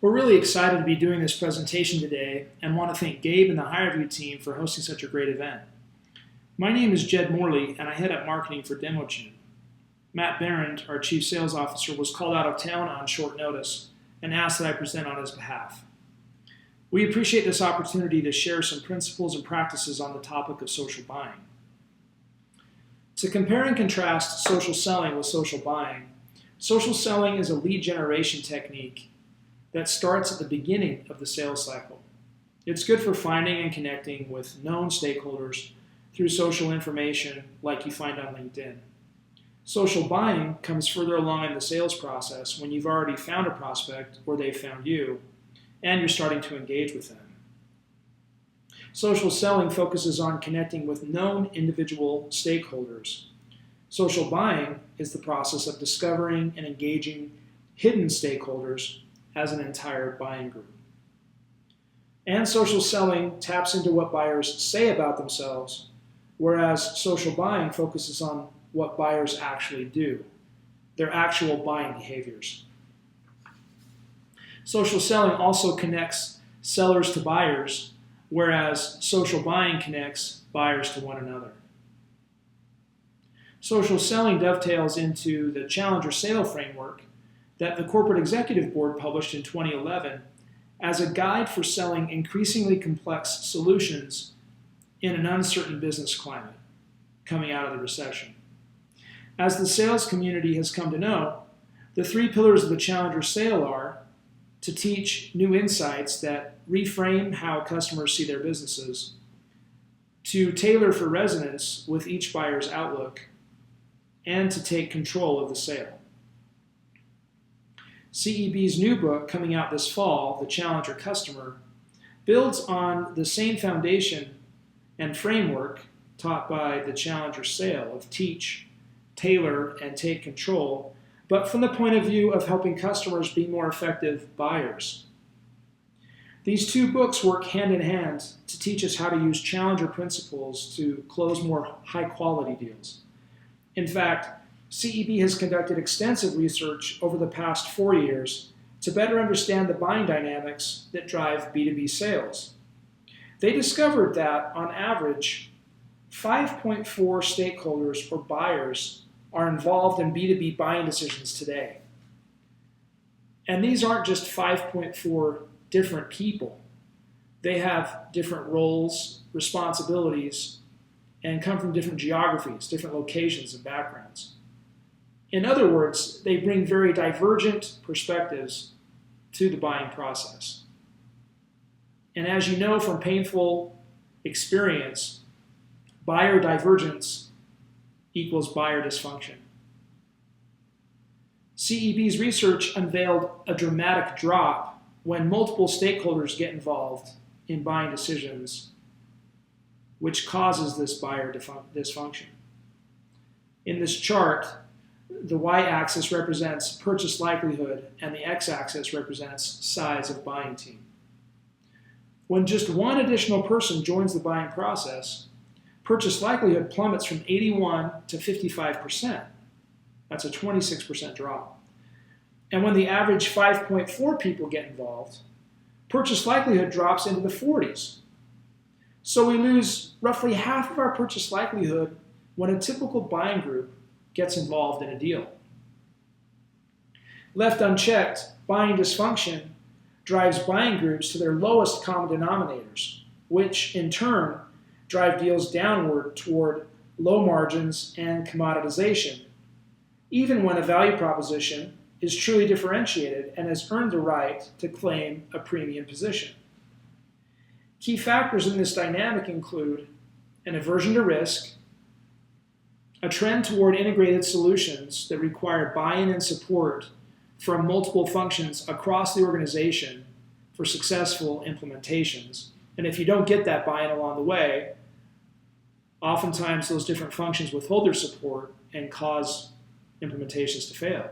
We're really excited to be doing this presentation today and want to thank Gabe and the HireView team for hosting such a great event. My name is Jed Morley and I head up marketing for Demochimps. Matt Behrend, our Chief Sales Officer, was called out of town on short notice and asked that I present on his behalf. We appreciate this opportunity to share some principles and practices on the topic of social buying. To compare and contrast social selling with social buying, social selling is a lead generation technique that starts at the beginning of the sales cycle. It's good for finding and connecting with known stakeholders through social information like you find on LinkedIn. Social buying comes further along in the sales process when you've already found a prospect or they've found you, and you're starting to engage with them. Social selling focuses on connecting with known individual stakeholders. Social buying is the process of discovering and engaging hidden stakeholders as an entire buying group. And social selling taps into what buyers say about themselves, whereas social buying focuses on what buyers actually do, their actual buying behaviors. Social selling also connects sellers to buyers, whereas social buying connects buyers to one another. Social selling dovetails into the Challenger Sale Framework that the Corporate Executive Board published in 2011 as a guide for selling increasingly complex solutions in an uncertain business climate coming out of the recession. As the sales community has come to know, the three pillars of the Challenger Sale are to teach new insights that reframe how customers see their businesses, to tailor for resonance with each buyer's outlook, and to take control of the sale. CEB's new book, coming out this fall, The Challenger Customer, builds on the same foundation and framework taught by the Challenger Sale of teach, tailor, and take control, but from the point of view of helping customers be more effective buyers. These two books work hand in hand to teach us how to use Challenger principles to close more high-quality deals. In fact, CEB has conducted extensive research over the past 4 years to better understand the buying dynamics that drive B2B sales. They discovered that, on average, 5.4 stakeholders or buyers are involved in B2B buying decisions today. And these aren't just 5.4 different people. They have different roles, responsibilities, and come from different geographies, different locations and backgrounds. In other words, they bring very divergent perspectives to the buying process. And as you know from painful experience, buyer divergence equals buyer dysfunction. CEB's research unveiled a dramatic drop when multiple stakeholders get involved in buying decisions, which causes this buyer dysfunction. In this chart, the y-axis represents purchase likelihood and the x-axis represents size of buying team. When just one additional person joins the buying process, purchase likelihood plummets from 81 to 55%. That's a 26% drop. And when the average 5.4 people get involved, purchase likelihood drops into the 40s. So we lose roughly half of our purchase likelihood when a typical buying group gets involved in a deal. Left unchecked, buying dysfunction drives buying groups to their lowest common denominators, which in turn drive deals downward toward low margins and commoditization, even when a value proposition is truly differentiated and has earned the right to claim a premium position. Key factors in this dynamic include an aversion to risk, a trend toward integrated solutions that require buy-in and support from multiple functions across the organization for successful implementations. And if you don't get that buy-in along the way, oftentimes those different functions withhold their support and cause implementations to fail.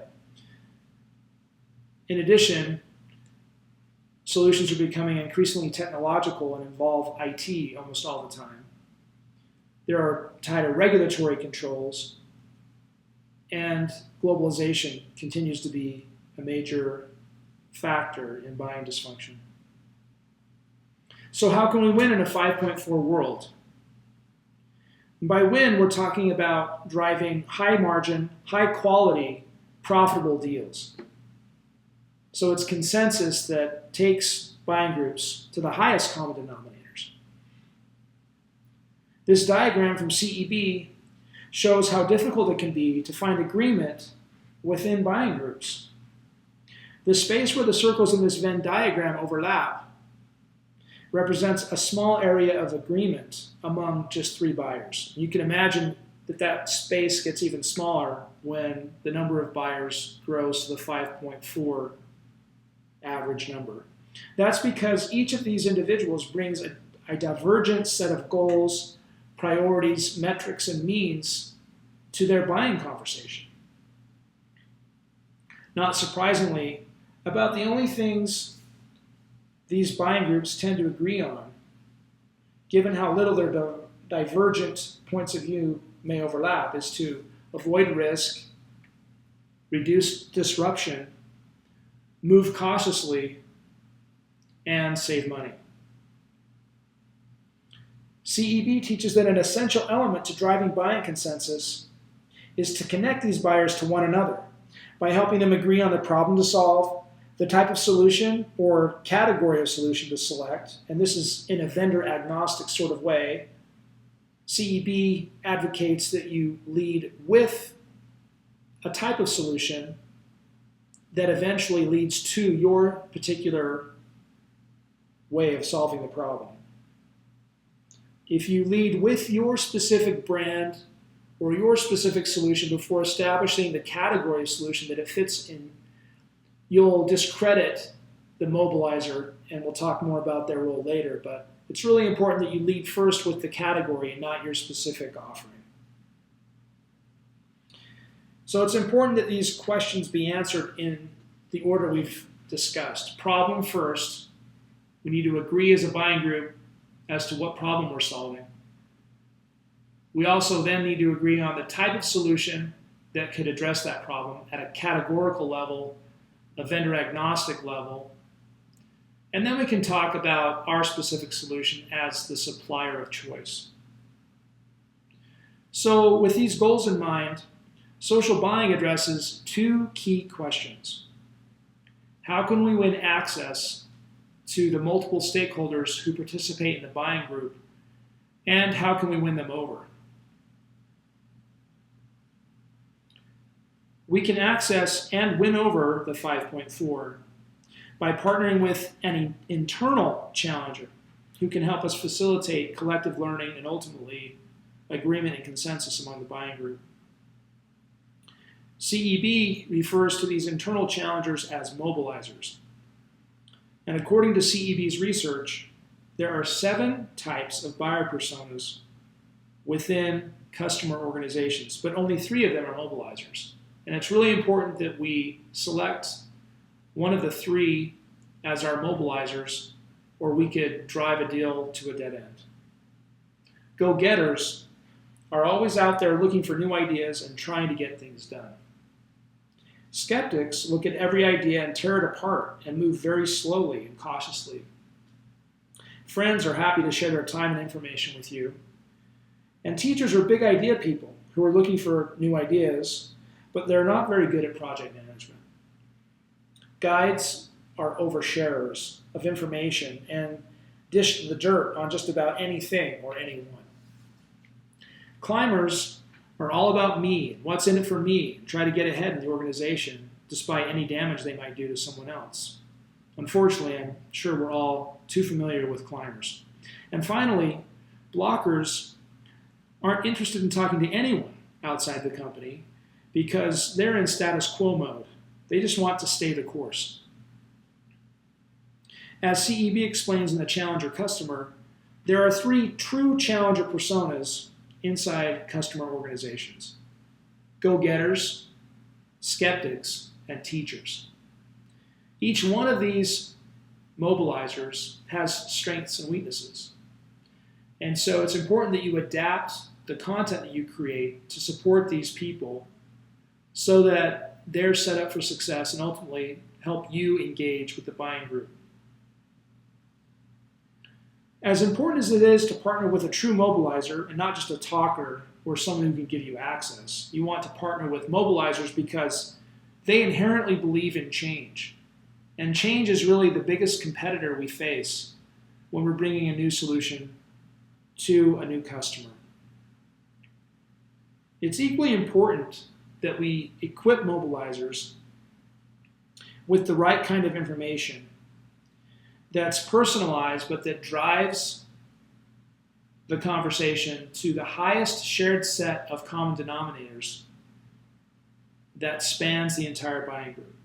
In addition, solutions are becoming increasingly technological and involve IT almost all the time. There are tighter regulatory controls, and globalization continues to be a major factor in buying dysfunction. So how can we win in a 5.4 world? And by win, we're talking about driving high margin, high quality, profitable deals. So it's consensus that takes buying groups to the highest common denominators. This diagram from CEB shows how difficult it can be to find agreement within buying groups. The space where the circles in this Venn diagram overlap represents a small area of agreement among just 3 buyers. You can imagine that that space gets even smaller when the number of buyers grows to the 5.4 average number. That's because each of these individuals brings a divergent set of goals, priorities, metrics, and means to their buying conversation. Not surprisingly, about the only things these buying groups tend to agree on, given how little their divergent points of view may overlap, is to avoid risk, reduce disruption, move cautiously, and save money. CEB teaches that an essential element to driving buying consensus is to connect these buyers to one another by helping them agree on the problem to solve, the type of solution or category of solution to select, and this is in a vendor agnostic sort of way. CEB advocates that you lead with a type of solution that eventually leads to your particular way of solving the problem. If you lead with your specific brand or your specific solution before establishing the category of solution that it fits in, you'll discredit the mobilizer, and we'll talk more about their role later, but it's really important that you lead first with the category and not your specific offering. So it's important that these questions be answered in the order we've discussed. Problem first. We need to agree as a buying group as to what problem we're solving. We also then need to agree on the type of solution that could address that problem at a categorical level, a vendor agnostic level, and then we can talk about our specific solution as the supplier of choice. So with these goals in mind, social buying addresses 2 key questions. How can we win access to the multiple stakeholders who participate in the buying group, and how can we win them over? We can access and win over the 5.4 by partnering with an internal challenger who can help us facilitate collective learning and ultimately agreement and consensus among the buying group. CEB refers to these internal challengers as mobilizers. And according to CEB's research, there are 7 types of buyer personas within customer organizations, but only 3 of them are mobilizers. And it's really important that we select one of the 3 as our mobilizers, or we could drive a deal to a dead end. Go-getters are always out there looking for new ideas and trying to get things done. Skeptics look at every idea and tear it apart and move very slowly and cautiously. Friends are happy to share their time and information with you. And teachers are big idea people who are looking for new ideas, but they're not very good at project management. Guides are oversharers of information and dish the dirt on just about anything or anyone. Climbers are all about me, what's in it for me, and try to get ahead in the organization despite any damage they might do to someone else. Unfortunately, I'm sure we're all too familiar with climbers. And finally, blockers aren't interested in talking to anyone outside the company because they're in status quo mode. They just want to stay the course. As CEB explains in the Challenger Customer, there are 3 true challenger personas inside customer organizations: go-getters, skeptics, and teachers. Each one of these mobilizers has strengths and weaknesses. And so it's important that you adapt the content that you create to support these people so that they're set up for success and ultimately help you engage with the buying group. As important as it is to partner with a true mobilizer and not just a talker or someone who can give you access, you want to partner with mobilizers because they inherently believe in change. And change is really the biggest competitor we face when we're bringing a new solution to a new customer. It's equally important that we equip mobilizers with the right kind of information that's personalized but that drives the conversation to the highest shared set of common denominators that spans the entire buying group.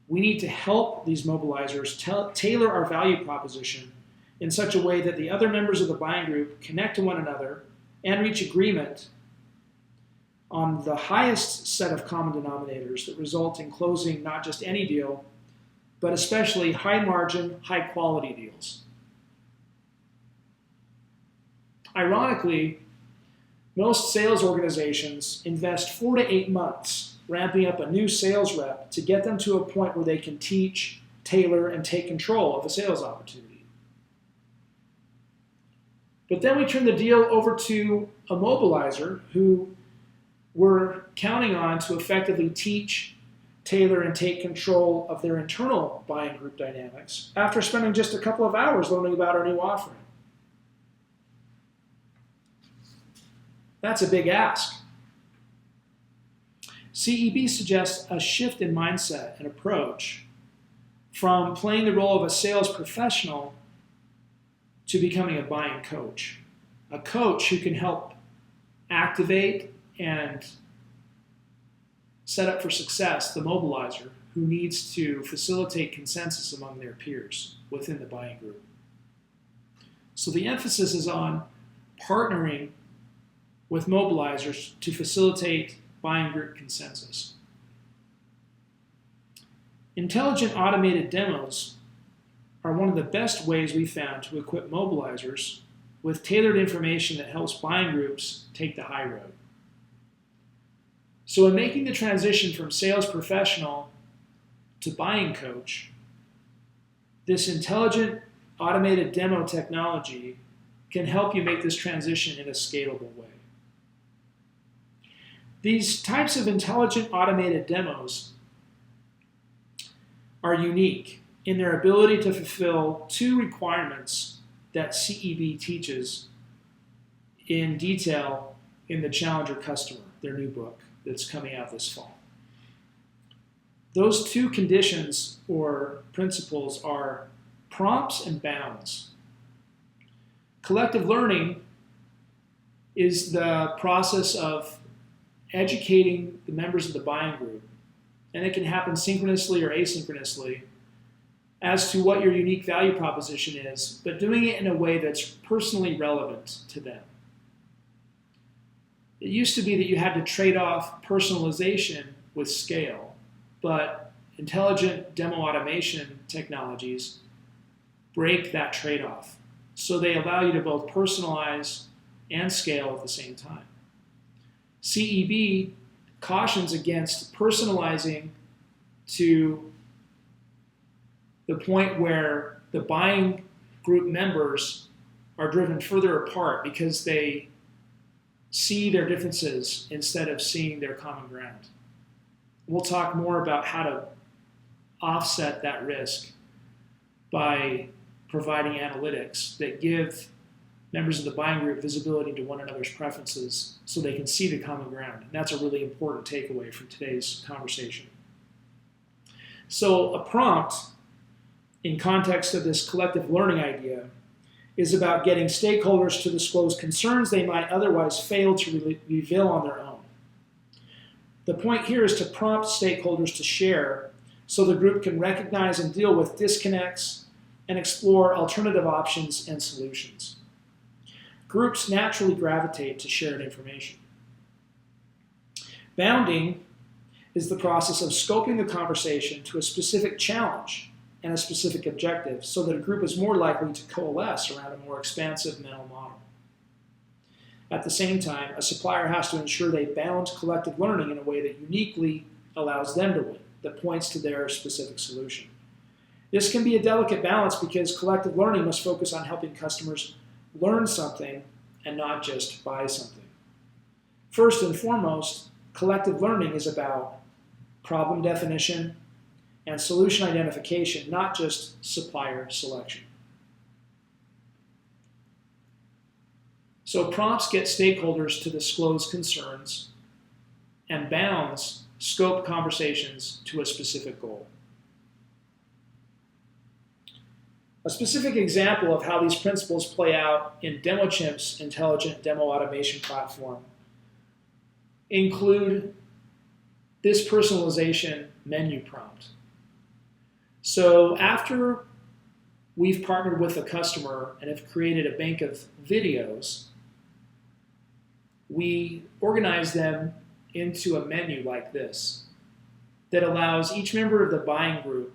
We need to help these mobilizers tailor our value proposition in such a way that the other members of the buying group connect to one another and reach agreement on the highest set of common denominators that result in closing not just any deal, but especially high margin, high quality deals. Ironically, most sales organizations invest 4 to 8 months ramping up a new sales rep to get them to a point where they can teach, tailor, and take control of a sales opportunity. But then we turn the deal over to a mobilizer who we're counting on to effectively teach, tailor, and take control of their internal buying group dynamics after spending just a couple of hours learning about our new offering. That's a big ask. CEB suggests a shift in mindset and approach from playing the role of a sales professional to becoming a buying coach. A coach who can help activate and set up for success the mobilizer who needs to facilitate consensus among their peers within the buying group. So the emphasis is on partnering with mobilizers to facilitate buying group consensus. Intelligent automated demos are one of the best ways we found to equip mobilizers with tailored information that helps buying groups take the high road. So in making the transition from sales professional to buying coach, this intelligent automated demo technology can help you make this transition in a scalable way. These types of intelligent automated demos are unique in their ability to fulfill 2 requirements that CEB teaches in detail in the Challenger Customer, their new book that's coming out this fall. Those 2 conditions or principles are prompts and bounds. Collective learning is the process of educating the members of the buying group, and it can happen synchronously or asynchronously as to what your unique value proposition is, but doing it in a way that's personally relevant to them. It used to be that you had to trade off personalization with scale, but intelligent demo automation technologies break that trade-off. So they allow you to both personalize and scale at the same time. CEB cautions against personalizing to the point where the buying group members are driven further apart because they see their differences instead of seeing their common ground. We'll talk more about how to offset that risk by providing analytics that give members of the buying group visibility into one another's preferences so they can see the common ground. And that's a really important takeaway from today's conversation. So a prompt, in context of this collective learning idea, is about getting stakeholders to disclose concerns they might otherwise fail to reveal on their own. The point here is to prompt stakeholders to share so the group can recognize and deal with disconnects and explore alternative options and solutions. Groups naturally gravitate to shared information. Bounding is the process of scoping the conversation to a specific challenge and a specific objective so that a group is more likely to coalesce around a more expansive mental model. At the same time, a supplier has to ensure they bound collective learning in a way that uniquely allows them to win, that points to their specific solution. This can be a delicate balance because collective learning must focus on helping customers learn something and not just buy something. First and foremost, collective learning is about problem definition and solution identification, not just supplier selection. So prompts get stakeholders to disclose concerns, and bounds scope conversations to a specific goal. A specific example of how these principles play out in Demochimps' intelligent demo automation platform include this personalization menu prompt. So after we've partnered with a customer and have created a bank of videos, we organize them into a menu like this that allows each member of the buying group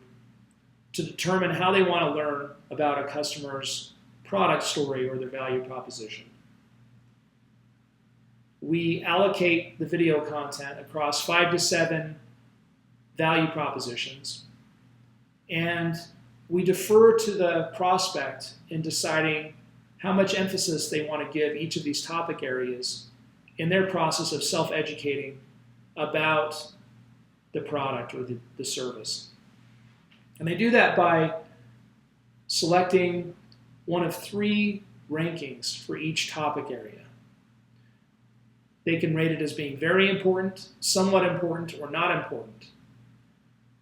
to determine how they want to learn about a customer's product story or their value proposition. We allocate the video content across 5 to 7 value propositions, and we defer to the prospect in deciding how much emphasis they want to give each of these topic areas in their process of self-educating about the product or the service. And they do that by selecting one of 3 rankings for each topic area. They can rate it as being very important, somewhat important, or not important.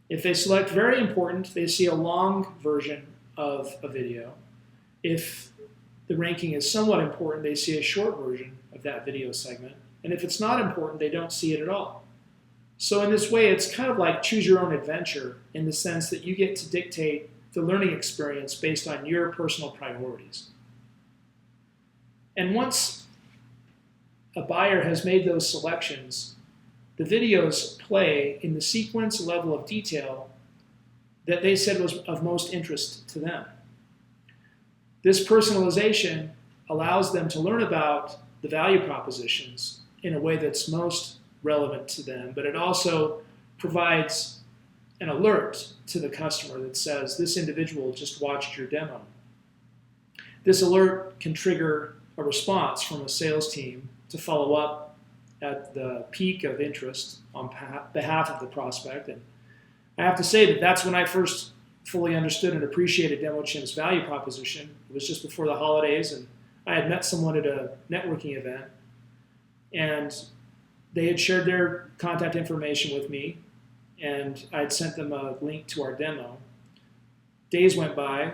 If they select very important, they see a long version of a video. If the ranking is somewhat important, they see a short version of that video segment. And if it's not important, they don't see it at all. So in this way, it's kind of like choose your own adventure in the sense that you get to dictate the learning experience based on your personal priorities. And once a buyer has made those selections, the videos play in the sequence and level of detail that they said was of most interest to them. This personalization allows them to learn about the value propositions in a way that's most relevant to them, but it also provides an alert to the customer that says, this individual just watched your demo. This alert can trigger a response from a sales team to follow up at the peak of interest on behalf of the prospect. And I have to say that that's when I first fully understood and appreciated Demochimps' value proposition. It was just before the holidays, and I had met someone at a networking event, and they had shared their contact information with me, and I'd sent them a link to our demo. Days went by,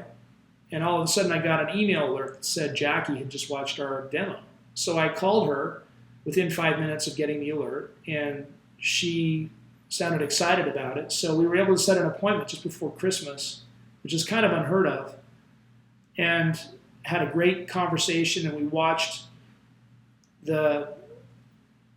and all of a sudden I got an email alert that said Jackie had just watched our demo. So I called her within 5 minutes of getting the alert, and she sounded excited about it. So we were able to set an appointment just before Christmas, which is kind of unheard of, and had a great conversation, and we watched the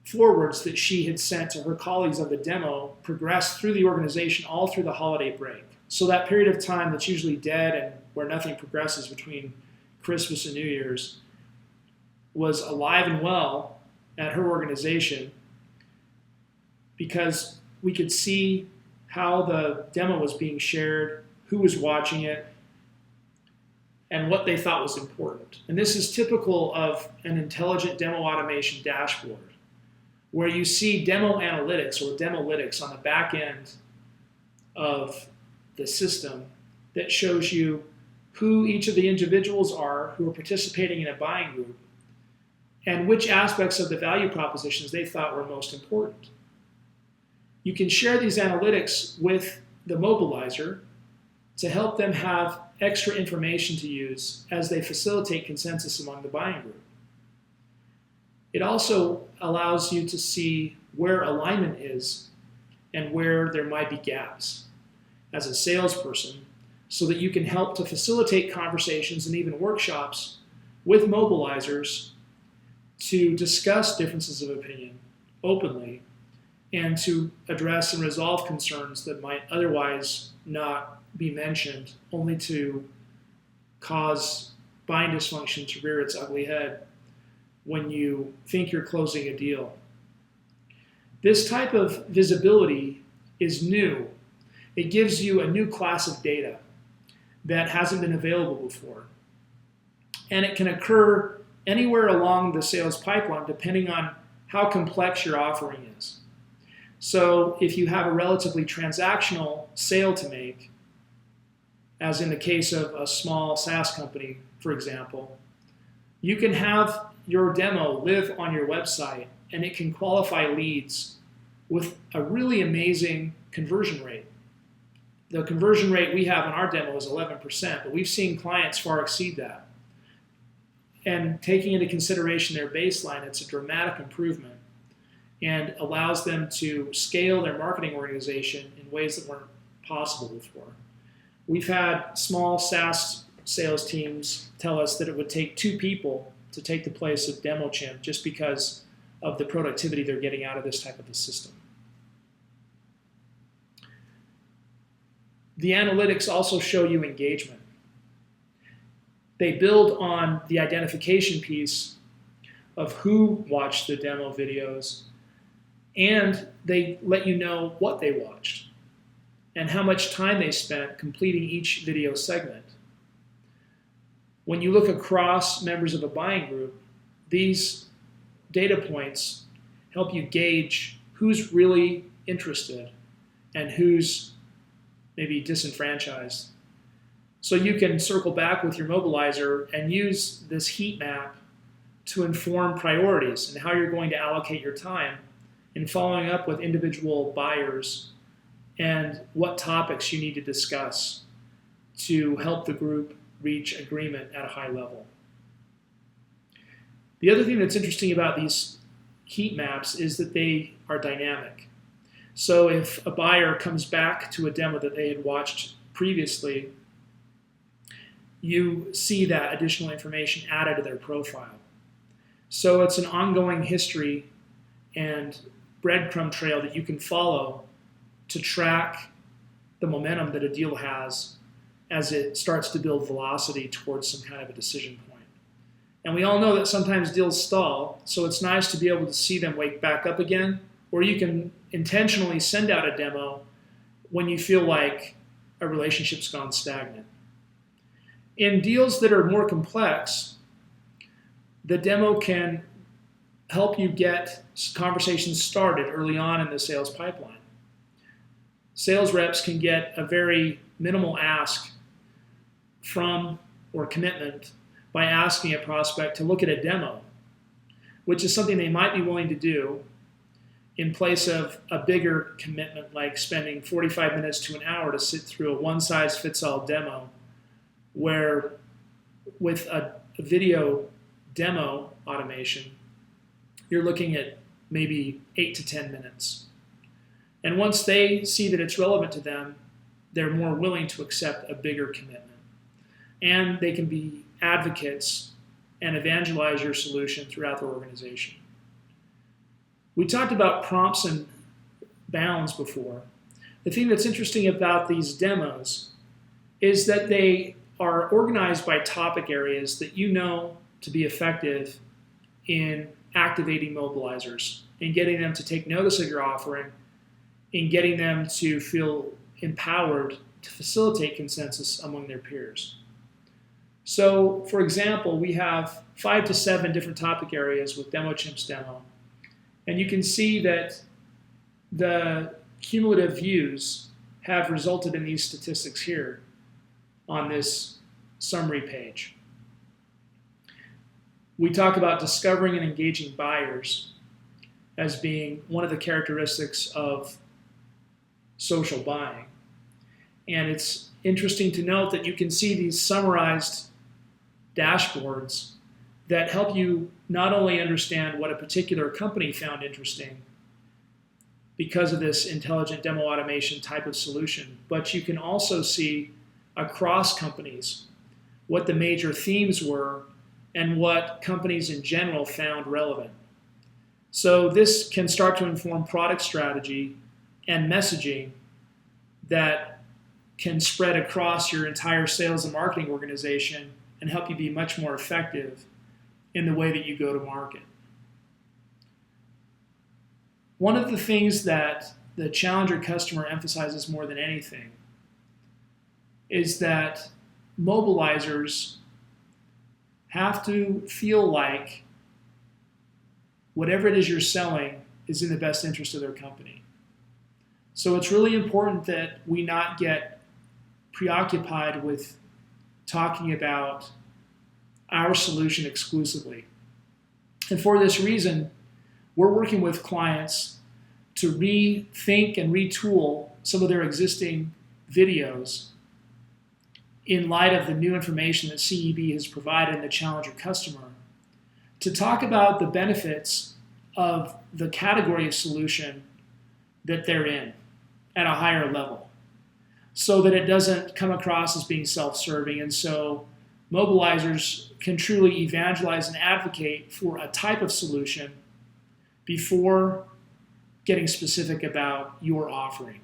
forwards that she had sent to her colleagues of the demo progress through the organization all through the holiday break. So that period of time that's usually dead and where nothing progresses between Christmas and New Year's was alive and well at her organization because we could see how the demo was being shared, who was watching it, and what they thought was important. And this is typical of an intelligent demo automation dashboard, where you see demo analytics or demolytics on the back end of the system that shows you who each of the individuals are who are participating in a buying group and which aspects of the value propositions they thought were most important. You can share these analytics with the mobilizer to help them have extra information to use as they facilitate consensus among the buying group. It also allows you to see where alignment is and where there might be gaps as a salesperson so that you can help to facilitate conversations and even workshops with mobilizers to discuss differences of opinion openly and to address and resolve concerns that might otherwise not be mentioned, only to cause buying dysfunction to rear its ugly head when you think you're closing a deal. This type of visibility is new. It gives you a new class of data that hasn't been available before. And it can occur anywhere along the sales pipeline depending on how complex your offering is. So if you have a relatively transactional sale to make, as in the case of a small SaaS company, for example, you can have your demo live on your website and it can qualify leads with a really amazing conversion rate. The conversion rate we have on our demo is 11%, but we've seen clients far exceed that. And taking into consideration their baseline, it's a dramatic improvement and allows them to scale their marketing organization in ways that weren't possible before. We've had small SaaS sales teams tell us that it would take 2 people to take the place of Demochimp just because of the productivity they're getting out of this type of a system. The analytics also show you engagement. They build on the identification piece of who watched the demo videos, and they let you know what they watched and how much time they spent completing each video segment. When you look across members of a buying group, these data points help you gauge who's really interested and who's maybe disenfranchised. So you can circle back with your mobilizer and use this heat map to inform priorities and how you're going to allocate your time in following up with individual buyers and what topics you need to discuss to help the group reach agreement at a high level. The other thing that's interesting about these heat maps is that they are dynamic. So if a buyer comes back to a demo that they had watched previously, you see that additional information added to their profile. So it's an ongoing history and breadcrumb trail that you can follow to track the momentum that a deal has as it starts to build velocity towards some kind of a decision point. And we all know that sometimes deals stall, so it's nice to be able to see them wake back up again, or you can intentionally send out a demo when you feel like a relationship's gone stagnant. In deals that are more complex, the demo can help you get conversations started early on in the sales pipeline. Sales reps can get a very minimal ask from or commitment by asking a prospect to look at a demo, which is something they might be willing to do in place of a bigger commitment like spending 45 minutes to an hour to sit through a one-size-fits-all demo, where with a video demo automation, you're looking at maybe 8 to 10 minutes. And once they see that it's relevant to them, they're more willing to accept a bigger commitment. And they can be advocates and evangelize your solution throughout their organization. We talked about prompts and bounds before. The thing that's interesting about these demos is that they are organized by topic areas that you know to be effective in activating mobilizers, in getting them to take notice of your offering, in getting them to feel empowered to facilitate consensus among their peers. So, for example, we have 5 to 7 different topic areas with Demochimps demo. And you can see that the cumulative views have resulted in these statistics here on this summary page. We talk about discovering and engaging buyers as being one of the characteristics of social buying. And it's interesting to note that you can see these summarized dashboards that help you not only understand what a particular company found interesting because of this intelligent demo automation type of solution, but you can also see across companies what the major themes were and what companies in general found relevant. So this can start to inform product strategy and messaging that can spread across your entire sales and marketing organization and help you be much more effective in the way that you go to market. One of the things that the challenger customer emphasizes more than anything is that mobilizers have to feel like whatever it is you're selling is in the best interest of their company. So it's really important that we not get preoccupied with talking about our solution exclusively. And for this reason, we're working with clients to rethink and retool some of their existing videos in light of the new information that CEB has provided in the challenger customer to talk about the benefits of the category of solution that they're in at a higher level so that it doesn't come across as being self-serving. And so mobilizers can truly evangelize and advocate for a type of solution before getting specific about your offering.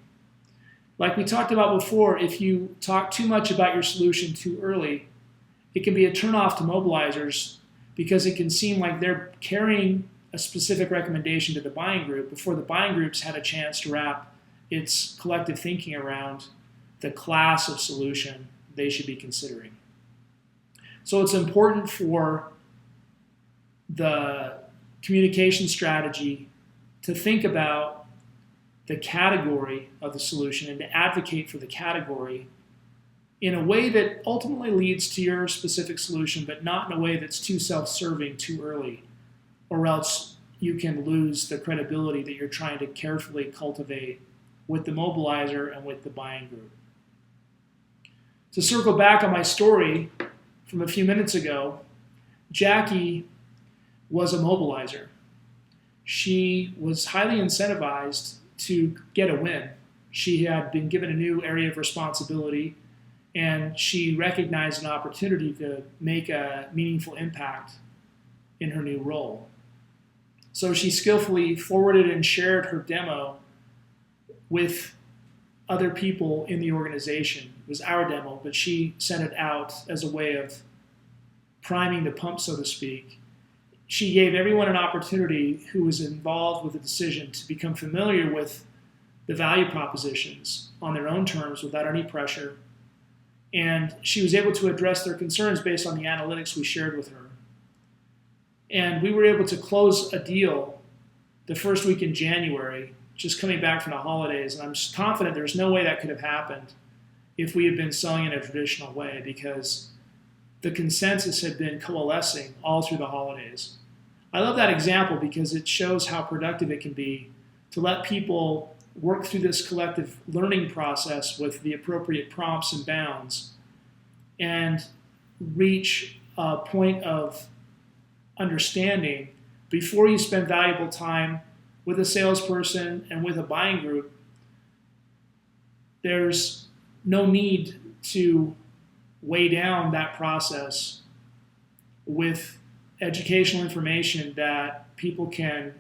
Like we talked about before, if you talk too much about your solution too early, it can be a turnoff to mobilizers because it can seem like they're carrying a specific recommendation to the buying group before the buying group's had a chance to wrap its collective thinking around the class of solution they should be considering. So it's important for the communication strategy to think about the category of the solution and to advocate for the category in a way that ultimately leads to your specific solution, but not in a way that's too self-serving too early, or else you can lose the credibility that you're trying to carefully cultivate with the mobilizer and with the buying group. To circle back on my story from a few minutes ago, Jackie was a mobilizer. She was highly incentivized to get a win. She had been given a new area of responsibility, and she recognized an opportunity to make a meaningful impact in her new role. So she skillfully forwarded and shared her demo with other people in the organization. It was our demo, but she sent it out as a way of priming the pump, so to speak. She gave everyone an opportunity who was involved with the decision to become familiar with the value propositions on their own terms without any pressure. And she was able to address their concerns based on the analytics we shared with her. And we were able to close a deal the first week in January, just coming back from the holidays. And I'm confident there's no way that could have happened if we had been selling in a traditional way, because the consensus had been coalescing all through the holidays. I love that example because it shows how productive it can be to let people work through this collective learning process with the appropriate prompts and bounds and reach a point of understanding before you spend valuable time with a salesperson and with a buying group. There's no need to weigh down that process with educational information that people can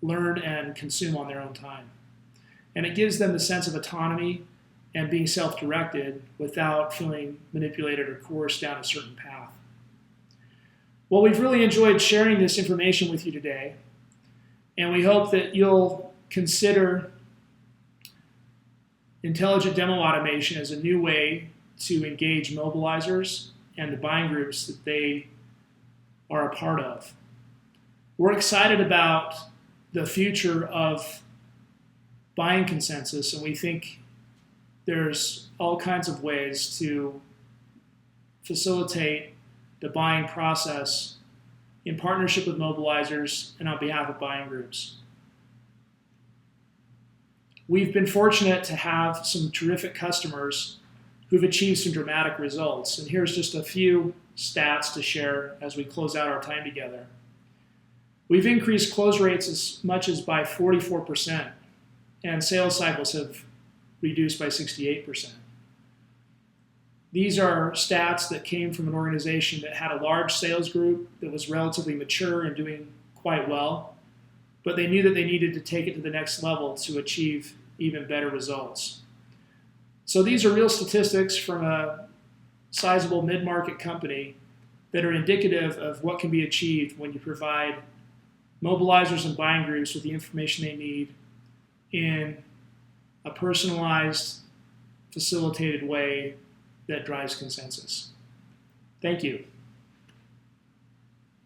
learn and consume on their own time. And it gives them the sense of autonomy and being self-directed without feeling manipulated or coerced down a certain path. Well, we've really enjoyed sharing this information with you today, and we hope that you'll consider intelligent demo automation as a new way to engage mobilizers and the buying groups that they are a part of. We're excited about the future of buying consensus, and we think there's all kinds of ways to facilitate the buying process in partnership with mobilizers and on behalf of buying groups. We've been fortunate to have some terrific customers who've achieved some dramatic results. And here's just a few stats to share as we close out our time together. We've increased close rates as much as by 44%, and sales cycles have reduced by 68%. These are stats that came from an organization that had a large sales group that was relatively mature and doing quite well, but they knew that they needed to take it to the next level to achieve even better results. So these are real statistics from a sizable mid-market company that are indicative of what can be achieved when you provide mobilizers and buying groups with the information they need in a personalized, facilitated way that drives consensus. Thank you.